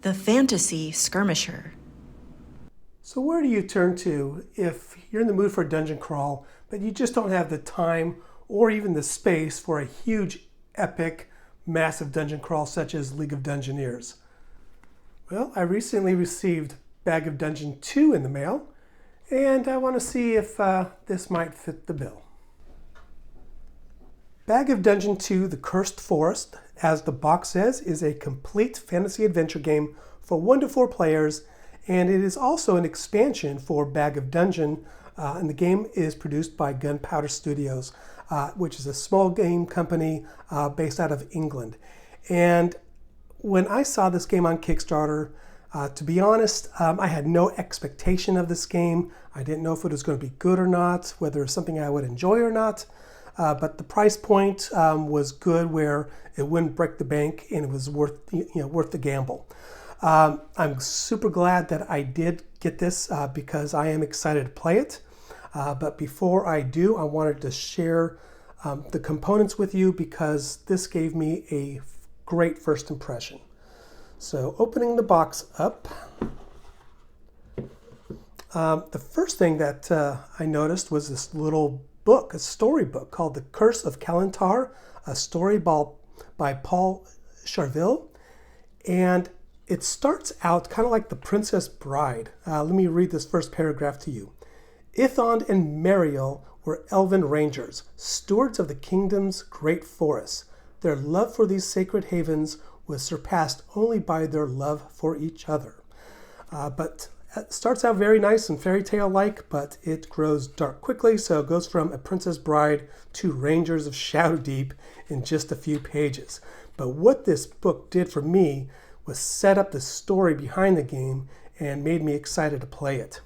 The Fantasy Skirmisher. So where do you turn to if you're in the mood for a dungeon crawl, but you just don't have the time or even the space for a huge, epic, massive dungeon crawl such as League of Dungeoneers? Well, I recently received Bag of Dungeon 2 in the mail, and I want to see if this might fit the bill. Bag of Dungeon 2, The Cursed Forest, as the box says, is a complete fantasy adventure game for 1 to 4 players, and it is also an expansion for Bag of Dungeon, and the game is produced by Gunpowder Studios, which is a small game company based out of England. And when I saw this game on Kickstarter, to be honest, I had no expectation of this game. I didn't know if it was going to be good or not, whether it was something I would enjoy or not. But the price point was good, where it wouldn't break the bank, and it was worth the gamble. I'm super glad that I did get this because I am excited to play it. But before I do, I wanted to share the components with you because this gave me a great first impression. So opening the box up, the first thing that I noticed was this little book, a storybook called The Curse of Kalantar, a story by Paul Charville. And it starts out kind of like The Princess Bride. Let me read this first paragraph to you. Ithond and Mariel were elven rangers, stewards of the kingdom's great forests. Their love for these sacred havens was surpassed only by their love for each other. But it starts out very nice and fairy tale-like, but it grows dark quickly, so it goes from A Princess Bride to Rangers of Shadow Deep in just a few pages. But what this book did for me was set up the story behind the game and made me excited to play it.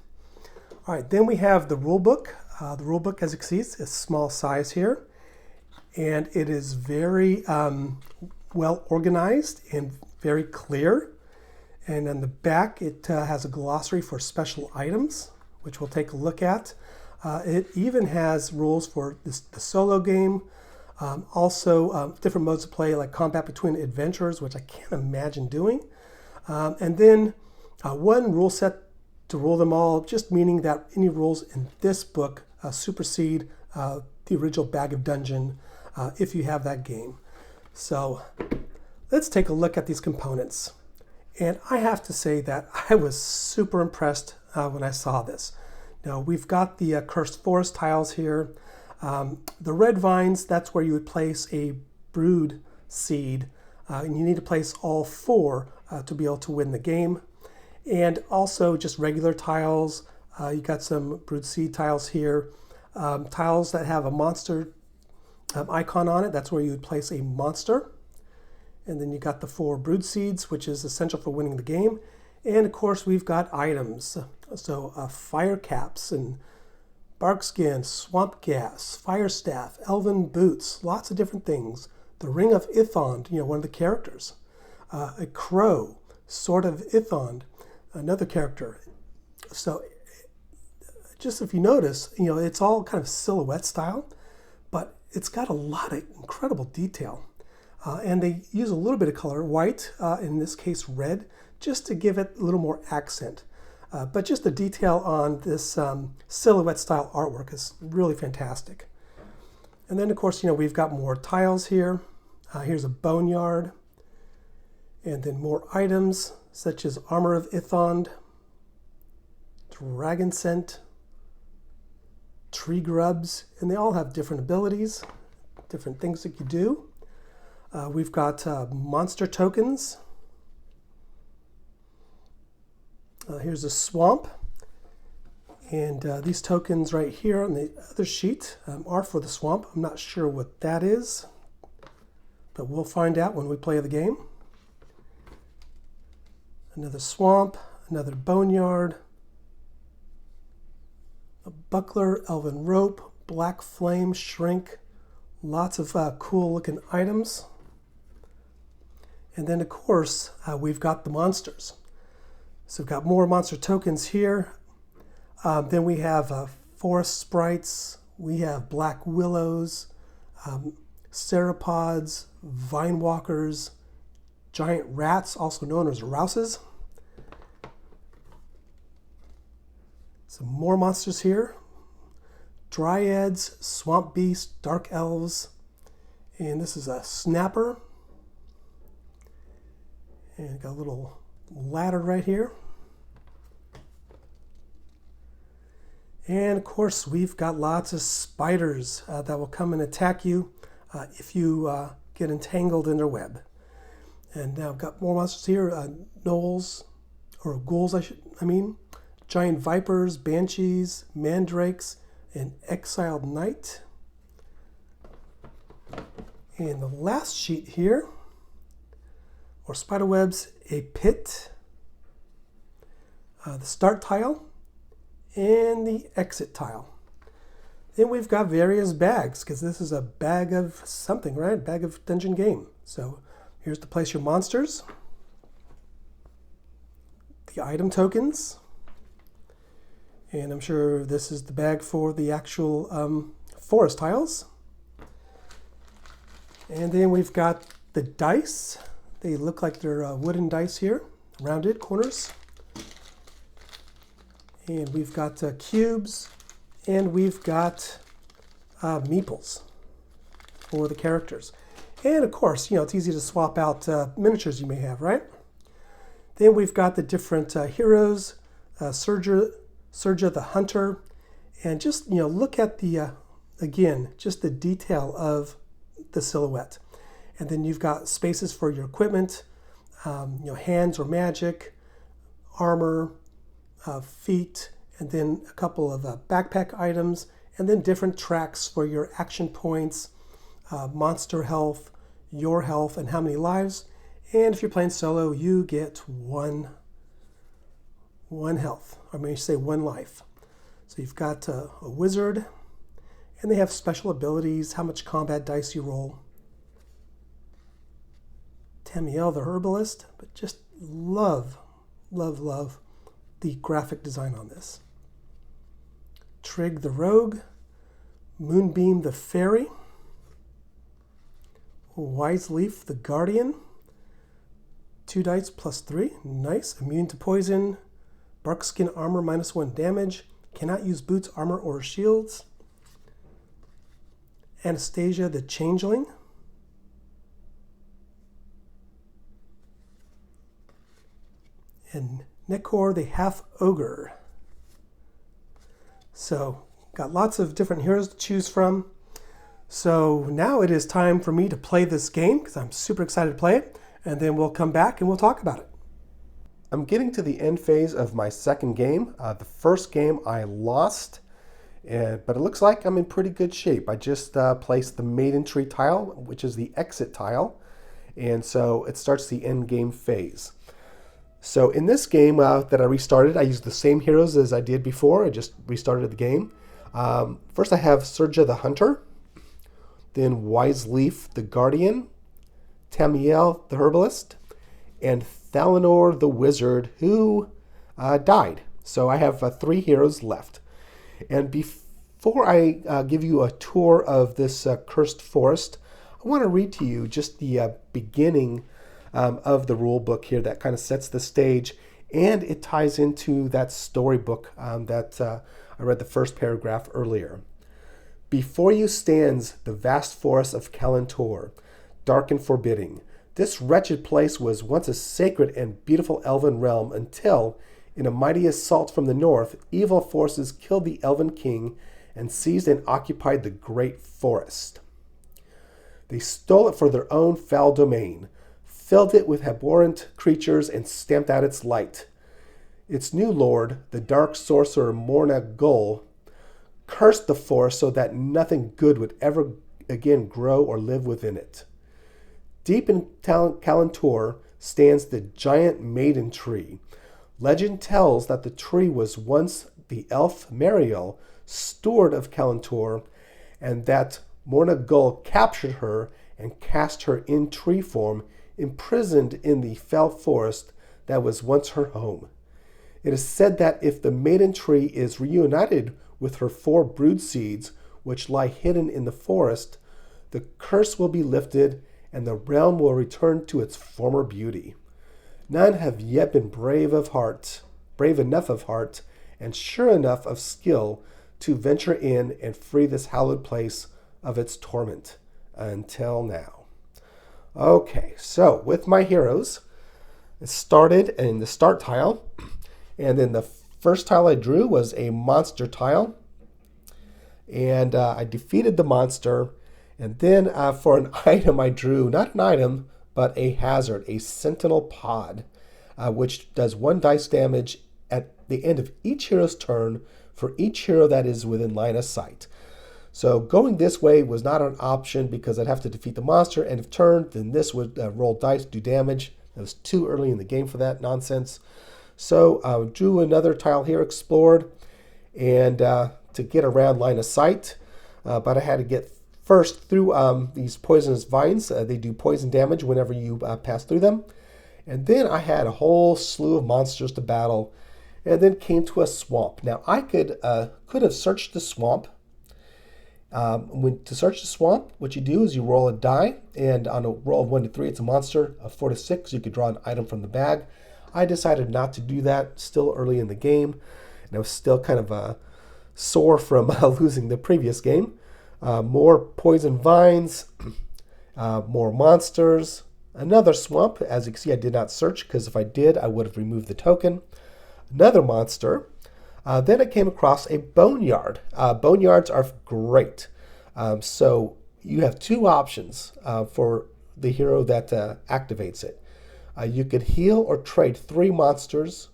All right, then we have the rule book. The rule book, as you can see, is a small size here, and it is very well organized and very clear. And on the back, it has a glossary for special items, which we'll take a look at. It even has rules for the solo game. Also, different modes of play, like combat between adventurers, which I can't imagine doing. And then one rule set to rule them all, just meaning that any rules in this book supersede the original Bag of Dungeon if you have that game. So let's take a look at these components. And I have to say that I was super impressed when I saw this. Now, we've got the Cursed Forest tiles here. The red vines, that's where you would place a brood seed. And you need to place all 4 to be able to win the game. And also just regular tiles. You got some brood seed tiles here. Tiles that have a monster icon on it, that's where you would place a monster. And then you got the 4 brood seeds, which is essential for winning the game. And of course, we've got items. So fire caps and bark skin, swamp gas, fire staff, elven boots, lots of different things. The ring of Ithond, one of the characters. A crow, sword of Ithond, another character. So just if you notice, it's all kind of silhouette style, but it's got a lot of incredible detail. And they use a little bit of color, white, in this case red, just to give it a little more accent. But just the detail on this silhouette style artwork is really fantastic. And then of course, we've got more tiles here. Here's a boneyard. And then more items such as armor of Ithond, dragon scent, tree grubs, and they all have different abilities, different things that you do. We've got monster tokens. Here's a swamp. And these tokens right here on the other sheet are for the swamp. I'm not sure what that is, but we'll find out when we play the game. Another swamp, another boneyard, a buckler, elven rope, black flame, shrink, lots of cool looking items. And then of course, we've got the monsters. So we've got more monster tokens here. Then we have forest sprites, we have black willows, sauropods, vine walkers, giant rats, also known as rouses. Some more monsters here. Dryads, swamp beasts, dark elves. And this is a snapper. And got a little ladder right here. And of course, we've got lots of spiders that will come and attack you if you get entangled in their web. And now I've got more monsters here, gnolls, or ghouls I mean, giant vipers, banshees, mandrakes, and exiled knight. And the last sheet here, or spiderwebs, a pit, the start tile, and the exit tile. Then we've got various bags, because this is a bag of something, right? Bag of dungeon game. So here's to place your monsters, the item tokens, and I'm sure this is the bag for the actual forest tiles. And then we've got the dice. They look like they're wooden dice here, rounded corners. And we've got cubes, and we've got meeples for the characters. And of course, it's easy to swap out miniatures you may have, right? Then we've got the different heroes, Surja the Hunter, and just, look at the, again, just the detail of the silhouette. And then you've got spaces for your equipment, hands or magic, armor, feet, and then a couple of backpack items, and then different tracks for your action points, monster health, your health, and how many lives. And if you're playing solo, you get one health, or maybe say one life. So you've got a wizard, and they have special abilities, how much combat dice you roll. Tamiel the herbalist, but just love the graphic design on this. Trig the rogue, Moonbeam the fairy, Wiseleaf the guardian, 2 dice +3, nice, immune to poison, barkskin armor -1 damage, cannot use boots, armor, or shields. Anastasia the changeling, and Nekor the half ogre. So got lots of different heroes to choose from. So now it is time for me to play this game, because I'm super excited to play it, and then we'll come back and we'll talk about it. I'm getting to the end phase of my second game. The first game I lost, but it looks like I'm in pretty good shape. I just placed the Maiden Tree tile, which is the exit tile, and so it starts the end game phase. So in this game that I restarted, I used the same heroes as I did before. I just restarted the game. First I have Surja the Hunter, then Wiseleaf the Guardian, Tamiel the Herbalist, and Thalanor the Wizard, who died. So I have 3 heroes left. And before I give you a tour of this cursed forest, I want to read to you just the beginning of the rule book here that kind of sets the stage, and it ties into that storybook that I read the first paragraph earlier. Before you stands the vast forest of Kalantor, dark and forbidding. This wretched place was once a sacred and beautiful elven realm until, in a mighty assault from the north, evil forces killed the elven king and seized and occupied the great forest. They stole it for their own foul domain, filled it with abhorrent creatures, and stamped out its light. Its new lord, the dark sorcerer Morna Gull, cursed the forest so that nothing good would ever again grow or live within it. Deep in Kalantor stands the giant Maiden Tree. Legend tells that the tree was once the elf Mariel, steward of Kalantor, and that Morna Gull captured her and cast her in tree form, imprisoned in the fell forest that was once her home. It is said that if the Maiden Tree is reunited with her 4 brood seeds, which lie hidden in the forest, the curse will be lifted and the realm will return to its former beauty. None have yet been brave enough of heart, and sure enough of skill to venture in and free this hallowed place of its torment until now. Okay, so with my heroes, it started in the start tile, and then the first tile I drew was a monster tile, and I defeated the monster. And then for an item I drew, not an item, but a hazard, a sentinel pod, which does 1 dice damage at the end of each hero's turn for each hero that is within line of sight. So going this way was not an option because I'd have to defeat the monster, end of turn, then this would roll dice, do damage. It was too early in the game for that nonsense. So drew another tile here, explored, and to get around line of sight, but I had to get first through these poisonous vines. They do poison damage whenever you pass through them. And then I had a whole slew of monsters to battle, and then came to a swamp. Now I could have searched the swamp. To search the swamp, what you do is you roll a die, and on a roll of 1 to 3, it's a monster. Of 4 to 6, you could draw an item from the bag. I decided not to do that, still early in the game, and I was still kind of sore from losing the previous game. More poison vines, more monsters, another swamp. As you can see, I did not search because if I did, I would have removed the token. Another monster. Then I came across a boneyard. Boneyards are great. So you have 2 options for the hero that activates it. You could heal or trade 3 monsters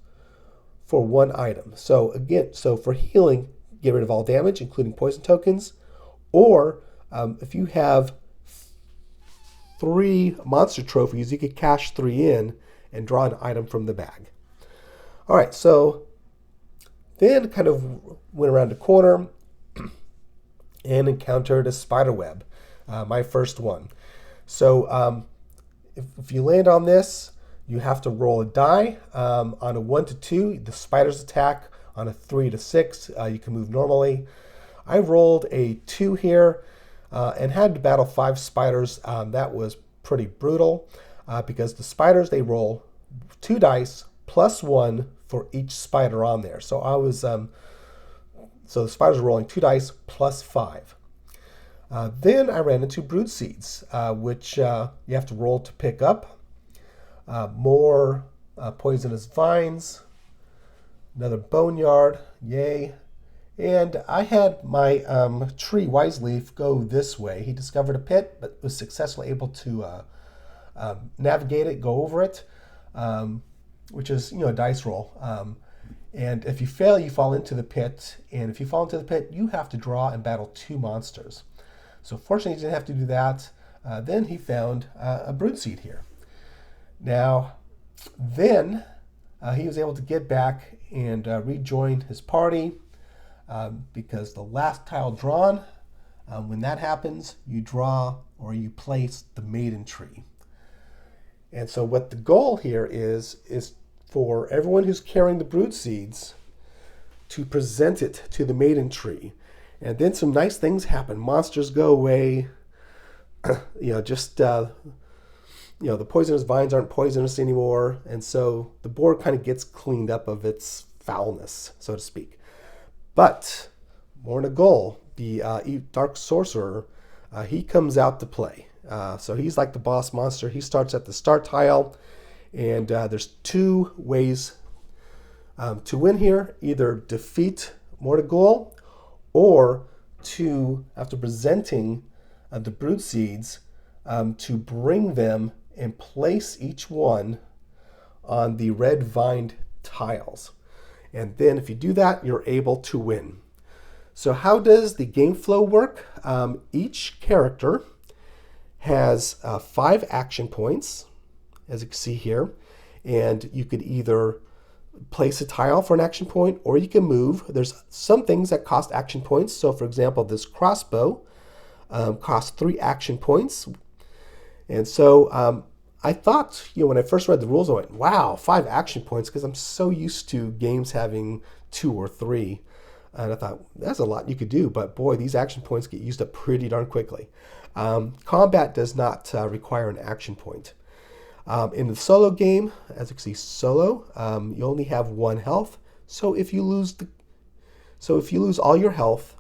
for 1 item. So again, for healing, get rid of all damage, including poison tokens. Or if you have 3 monster trophies, you could cash 3 in and draw an item from the bag. All right, so then kind of went around the corner and encountered a spider web, my first one. So if you land on this, you have to roll a die. On a 1 to 2, the spiders attack. On a 3 to 6, you can move normally. I rolled a 2 here and had to battle 5 spiders. That was pretty brutal because the spiders, they roll 2 dice plus 1 for each spider on there. So the spiders are rolling 2 dice plus 5. Then I ran into brood seeds, which you have to roll to pick up. More poisonous vines. Another boneyard, yay. And I had my tree, Wiseleaf, go this way. He discovered a pit, but was successfully able to navigate it, go over it, which is, a dice roll. And if you fail, you fall into the pit. And if you fall into the pit, you have to draw and battle 2 monsters. So fortunately, he didn't have to do that. Then he found a brood seed here. Now, then he was able to get back and rejoin his party because the last tile drawn, when that happens, you draw or you place the maiden tree. And so what the goal here is for everyone who's carrying the brood seeds to present it to the maiden tree. And then some nice things happen. Monsters go away. The poisonous vines aren't poisonous anymore. And so the board kind of gets cleaned up of its foulness, so to speak. But more than a goal, the Dark Sorcerer, he comes out to play. So he's like the boss monster. He starts at the start tile. And there's 2 ways to win here. Either defeat Mortagul, or to, after presenting the brood seeds, to bring them and place each one on the red vined tiles. And then if you do that, you're able to win. So how does the game flow work? Each character has 5 action points, as you can see here. And you could either place a tile for an action point, or you can move. There's some things that cost action points. So for example, this crossbow costs 3 action points. And so I thought, when I first read the rules, I went, wow, 5 action points, because I'm so used to games having 2 or 3. And I thought, that's a lot you could do, but boy, these action points get used up pretty darn quickly. Combat does not require an action point. In the solo game, as you can see, solo, you only have 1 health. So if you lose all your health,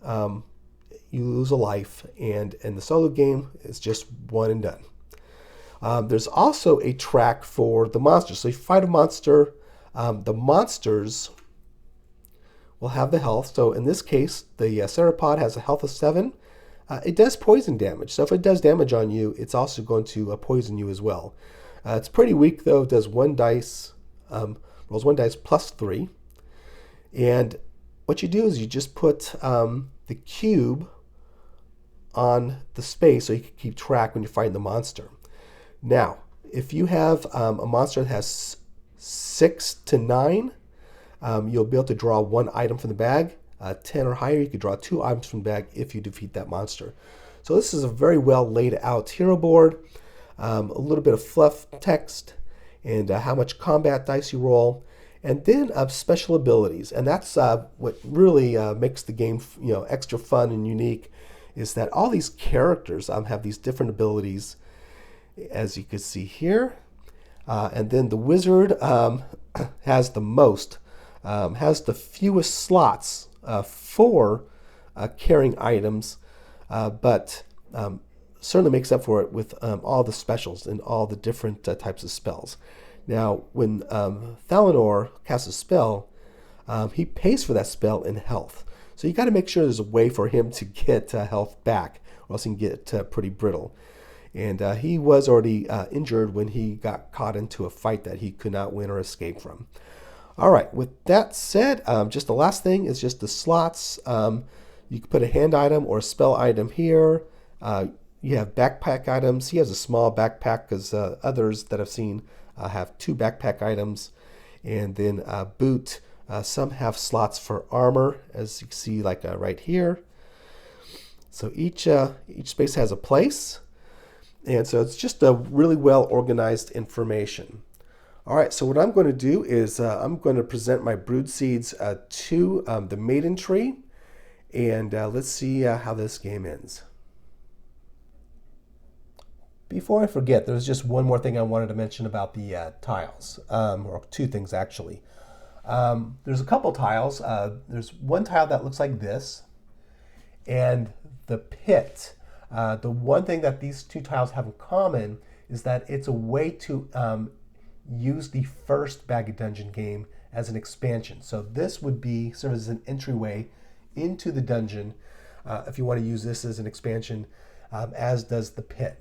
you lose a life, and in the solo game, it's just 1 and done. There's also a track for the monsters. So if you fight a monster, the monsters will have the health. So in this case, the Ceropod has a health of 7. It does poison damage. So if it does damage on you, it's also going to poison you as well. It's pretty weak though. It does 1 dice, rolls 1 dice plus 3. And what you do is you just put the cube on the space so you can keep track when you're fighting the monster. Now, if you have a monster that has 6 to 9, you'll be able to draw 1 item from the bag. 10 or higher, you could draw 2 items from the bag if you defeat that monster. So this is a very well laid out hero board. A little bit of fluff text and how much combat dice you roll, and then special abilities. And that's what really makes the game extra fun and unique, is that all these characters have these different abilities, as you can see here. And then the wizard has the most, has the fewest slots for carrying items, but certainly makes up for it with all the specials and all the different types of spells. Now, when Thalanor casts a spell, he pays for that spell in health. So you got to make sure there's a way for him to get health back, or else he can get pretty brittle. And he was already injured when he got caught into a fight that he could not win or escape from. All right, with that said, just the last thing is just the slots. You can put a hand item or a spell item here. You have backpack items. He has a small backpack because others that I've seen have 2 backpack items. And then boot. Some have slots for armor, as you can see, like right here. So each space has a place. And so it's just a really well organized information. All right, so what I'm going to do is I'm going to present my brood seeds to the maiden tree, and let's see how this game ends. Before I forget, there's just one more thing I wanted to mention about the tiles, or 2 things actually. There's a couple tiles. There's one tile that looks like this, and the pit. The one thing that these 2 tiles have in common is that it's a way to use the first Bag of Dungeon game as an expansion. So this would serve as an entryway into the dungeon if you want to use this as an expansion, as does the pit.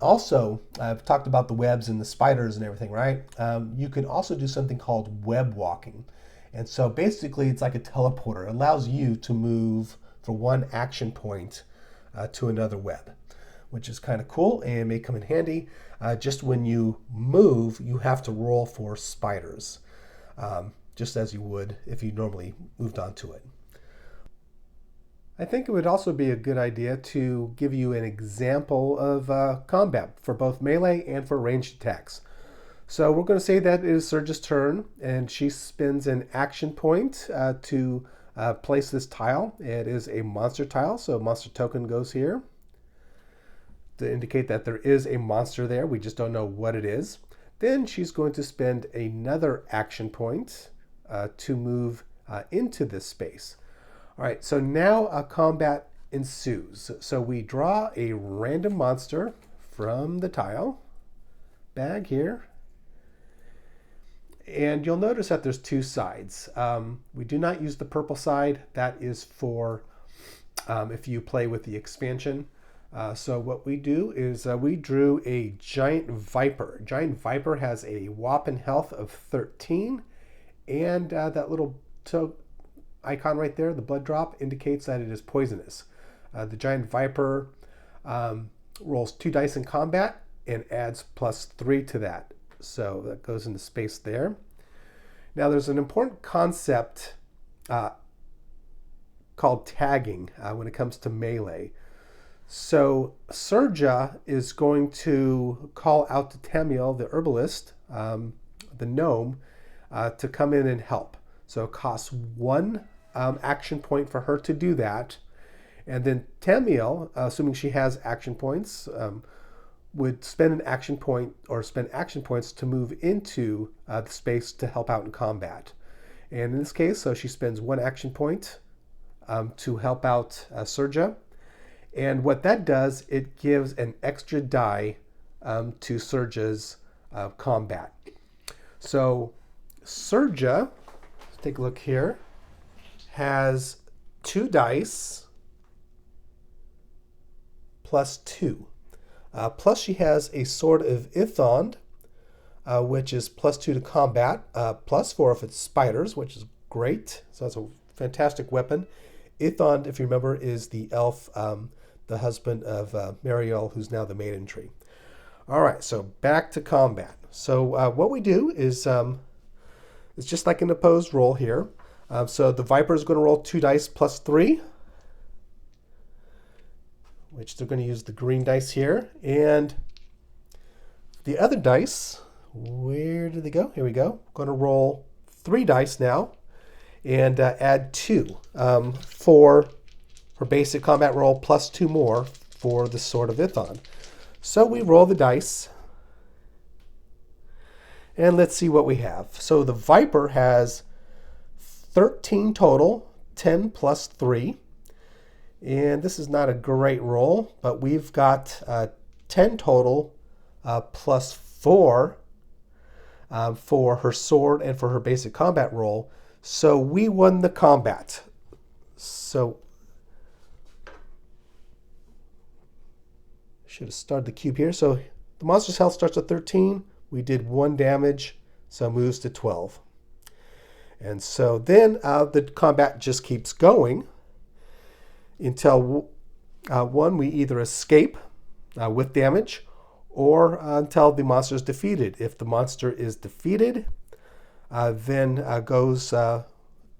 Also, I've talked about the webs and the spiders and everything, right? You can also do something called web walking. And so basically it's like a teleporter. It allows you to move from one action point to another web, which is kind of cool and may come in handy. Just when you move, you have to roll for spiders, just as you would if you normally moved onto it. I think it would also be a good idea to give you an example of combat for both melee and for ranged attacks. So we're going to say that it is Surge's turn, and she spends an action point to place this tile. It is a monster tile, so a monster token goes here to indicate that there is a monster there. We just don't know what it is. Then she's going to spend another action point to move into this space. All right, so now a combat ensues. So we draw a random monster from the tile bag here. And you'll notice that there's 2 sides. We do not use the purple side. That is for if you play with the expansion. So what we do is we drew a giant viper. Giant viper has a whopping health of 13, and that little icon right there, the blood drop, indicates that it is poisonous. The giant viper rolls 2 dice in combat and adds +3 to that. So that goes into space there. Now there's an important concept called tagging when it comes to melee. So Surja is going to call out to Tamiel, the herbalist, the gnome, to come in and help. So it costs one action point for her to do that. And then Tamiel, assuming she has action points, would spend an action point or spend action points to move into the space to help out in combat. And in this case, so she spends one action point to help out Serja. And what that does, it gives an extra die to Serja's combat. So Serja, let's take a look here, has 2 dice plus 2. Plus she has a Sword of Ithond, which is plus 2 to combat, plus 4 if it's spiders, which is great. So that's a fantastic weapon. Ithond, if you remember, is the elf, the husband of Mariel, who's now the maiden tree. All right, so back to combat. So what we do is it's just like an opposed roll here. So the Viper is going to roll 2 dice plus 3, which they're going to use the green dice here. And the other dice, where did they go? Here we go. Going to roll 3 dice now and add 2 for her basic combat roll, plus 2 more for the Sword of Ithon. So we roll the dice, and let's see what we have. So the Viper has 13 total, 10 plus 3. And this is not a great roll, but we've got 10 total plus 4 for her sword and for her basic combat roll. So we won the combat. So should have started the cube here. So the monster's health starts at 13. We did 1 damage, so moves to 12. And so then the combat just keeps going until we either escape with damage or until the monster is defeated. If the monster is defeated, then goes to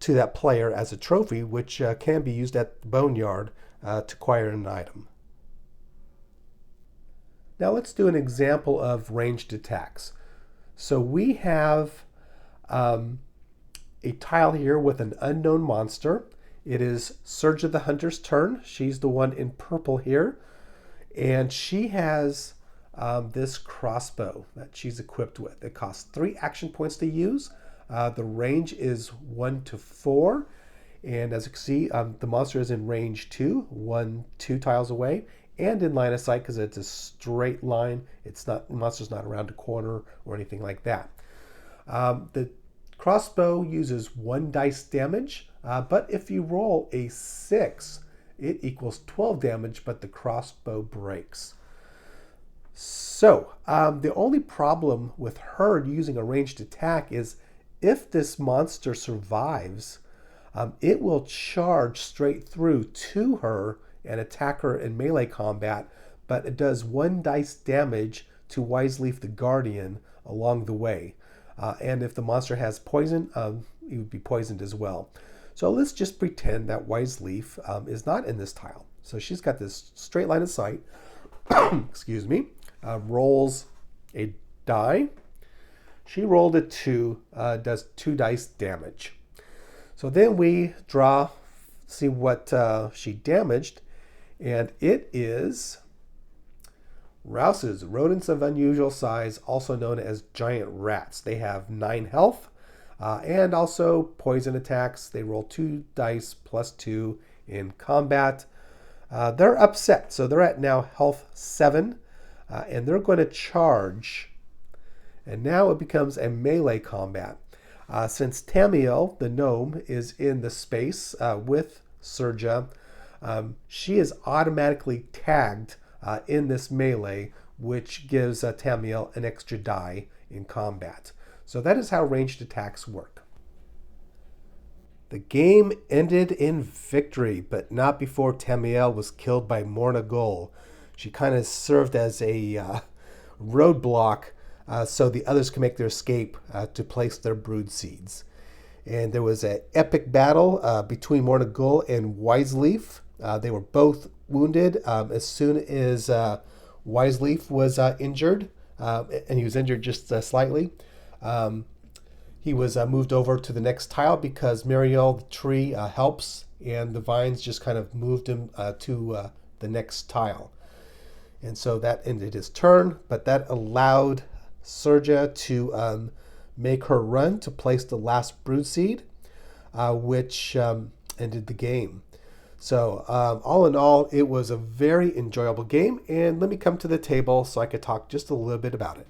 that player as a trophy, which can be used at the boneyard to acquire an item. Now let's do an example of ranged attacks. So we have a tile here with an unknown monster. It is Serja the Hunter's turn. She's the one in purple here. And she has this crossbow that she's equipped with. It costs 3 action points to use. The range is 1 to 4. And as you can see, the monster is in range 2, 2 tiles away, and in line of sight because it's a straight line. It's not, the monster's not around a corner or anything like that. The crossbow uses 1 dice damage, but if you roll a 6, it equals 12 damage, but the crossbow breaks. So the only problem with her using a ranged attack is if this monster survives, it will charge straight through to her and attack her in melee combat, but it does 1 dice damage to Wiseleaf the Guardian along the way. And if the monster has poison, it would be poisoned as well. So let's just pretend that Wiseleaf is not in this tile. So she's got this straight line of sight, excuse me, rolls a die. She rolled a 2, does 2 dice damage. So then we draw, see what she damaged, and it is Rouses, rodents of unusual size, also known as giant rats. They have 9 health and also poison attacks. They roll 2 dice plus 2 in combat. They're upset, so they're at now health 7, and they're going to charge. And now it becomes a melee combat. Since Tamiel, the gnome, is in the space with Serja, she is automatically tagged in this melee, which gives Tamiel an extra die in combat. So that is how ranged attacks work. The game ended in victory, but not before Tamiel was killed by Morna Gul. She kind of served as a roadblock so the others can make their escape to place their brood seeds. And there was an epic battle between Morna Gul and Wiseleaf. They were both wounded as soon as Wiseleaf was injured, and he was injured just slightly. he was moved over to the next tile because Mariel, the tree, helps, and the vines just kind of moved him to the next tile. And so that ended his turn, but that allowed Serja to make her run to place the last brood seed, which ended the game. So all in all, it was a very enjoyable game. And let me come to the table so I could talk just a little bit about it.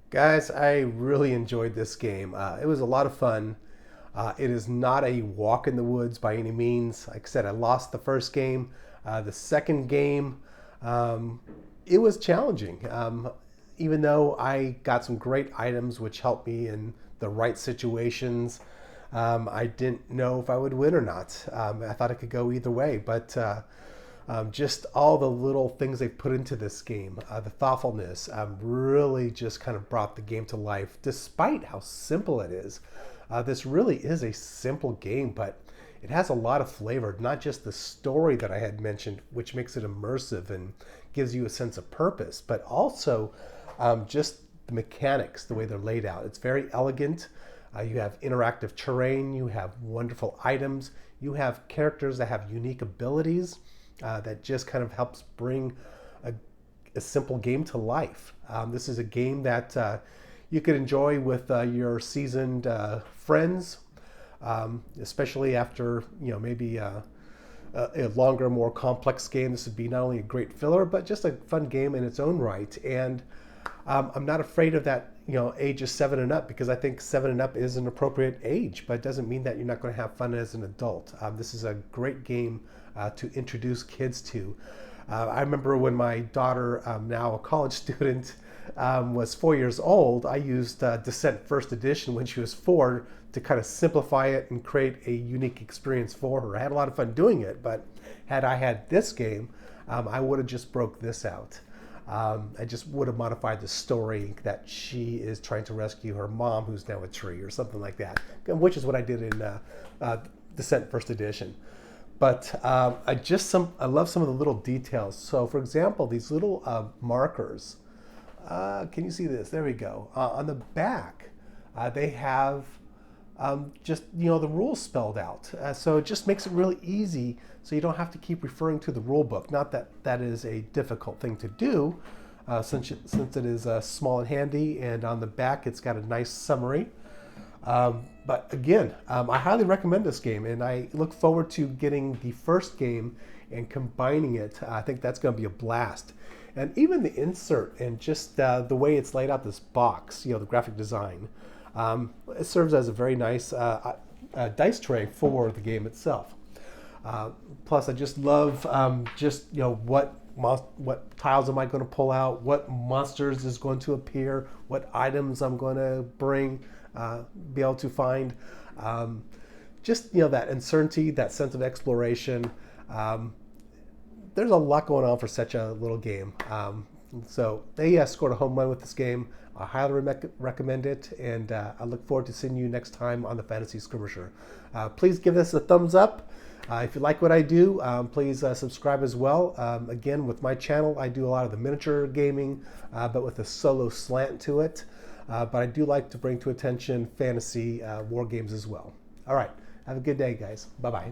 Guys, I really enjoyed this game. It was a lot of fun. It is not a walk in the woods by any means. Like I said, I lost the first game. The second game, it was challenging. Even though I got some great items which helped me in the right situations, I didn't know if I would win or not. I thought it could go either way, but just all the little things they put into this game, the thoughtfulness, really just kind of brought the game to life, despite how simple it is. This really is a simple game, but it has a lot of flavor, not just the story that I had mentioned, which makes it immersive and gives you a sense of purpose, but also just the mechanics, the way they're laid out. It's very elegant. You have interactive terrain, you have wonderful items, you have characters that have unique abilities that just kind of helps bring a simple game to life. This is a game that you could enjoy with your seasoned friends, especially after maybe a longer, more complex game. This would be not only a great filler, but just a fun game in its own right. And I'm not afraid of that age of 7 and up, because I think 7 and up is an appropriate age, but it doesn't mean that you're not going to have fun as an adult. This is a great game to introduce kids to. I remember when my daughter, now a college student, was 4 years old, I used Descent First Edition when she was 4 to kind of simplify it and create a unique experience for her. I had a lot of fun doing it, but had I had this game, I would have just broke this out. I just would have modified the story that she is trying to rescue her mom, who's now a tree, or something like that, which is what I did in Descent First Edition. But I love some of the little details. So, for example, these little markers. Can you see this? There we go. On the back, they have just the rules spelled out. So it just makes it really easy, so you don't have to keep referring to the rule book. Not that that is a difficult thing to do, since it is small and handy, and on the back it's got a nice summary. But again, I highly recommend this game, and I look forward to getting the first game and combining it. I think that's going to be a blast. And even the insert and just the way it's laid out, this box, the graphic design, it serves as a very nice dice tray for the game itself. Plus, I just love what tiles am I going to pull out, what monsters is going to appear, what items I'm going to be able to find. Just that uncertainty, that sense of exploration. There's a lot going on for such a little game. So they scored a home run with this game. I highly recommend it, and I look forward to seeing you next time on the Fantasy Skirmisher. Please give this a thumbs up. If you like what I do, please subscribe as well. Again, with my channel, I do a lot of the miniature gaming, but with a solo slant to it. But I do like to bring to attention fantasy war games as well. All right. Have a good day, guys. Bye-bye.